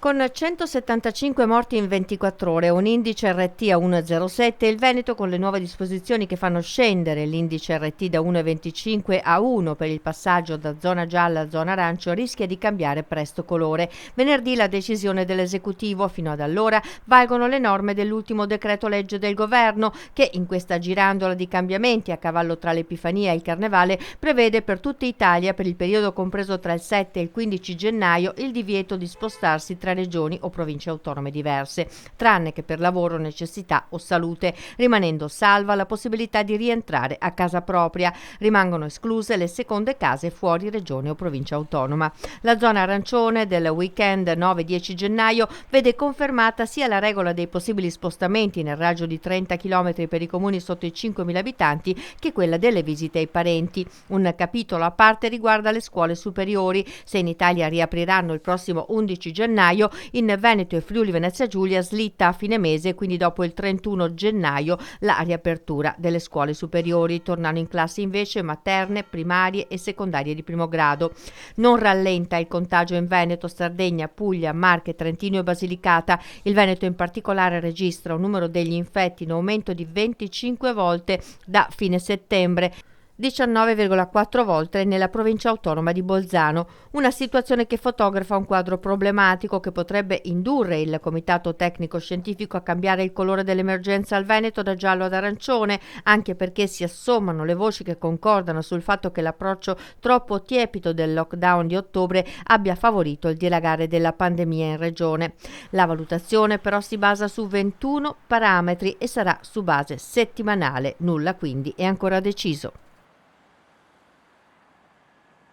Con 175 morti in 24 ore, un indice RT a 1,07, il Veneto, con le nuove disposizioni che fanno scendere l'indice RT da 1,25 a 1 per il passaggio da zona gialla a zona arancio, rischia di cambiare presto colore. Venerdì la decisione dell'esecutivo. Fino ad allora valgono le norme dell'ultimo decreto legge del governo che, in questa girandola di cambiamenti a cavallo tra l'Epifania e il Carnevale, prevede per tutta Italia, per il periodo compreso tra il 7 e il 15 gennaio, il divieto di spostarsi tra regioni o province autonome diverse, tranne che per lavoro, necessità o salute, rimanendo salva la possibilità di rientrare a casa propria. Rimangono escluse le seconde case fuori regione o provincia autonoma. La zona arancione del weekend 9-10 gennaio vede confermata sia la regola dei possibili spostamenti nel raggio di 30 km per i comuni sotto i 5.000 abitanti che quella delle visite ai parenti. Un capitolo a parte riguarda le scuole superiori. Se in Italia riapriranno il prossimo 11 gennaio, in Veneto e Friuli Venezia Giulia slitta a fine mese, quindi dopo il 31 gennaio, la riapertura delle scuole superiori. Tornano in classe invece materne, primarie e secondarie di primo grado. Non rallenta il contagio in Veneto, Sardegna, Puglia, Marche, Trentino e Basilicata. Il Veneto in particolare registra un numero degli infetti in aumento di 25 volte da fine settembre. 19,4 volte nella provincia autonoma di Bolzano, una situazione che fotografa un quadro problematico che potrebbe indurre il Comitato Tecnico Scientifico a cambiare il colore dell'emergenza al Veneto da giallo ad arancione, anche perché si assommano le voci che concordano sul fatto che l'approccio troppo tiepido del lockdown di ottobre abbia favorito il dilagare della pandemia in regione. La valutazione però si basa su 21 parametri e sarà su base settimanale, nulla quindi è ancora deciso.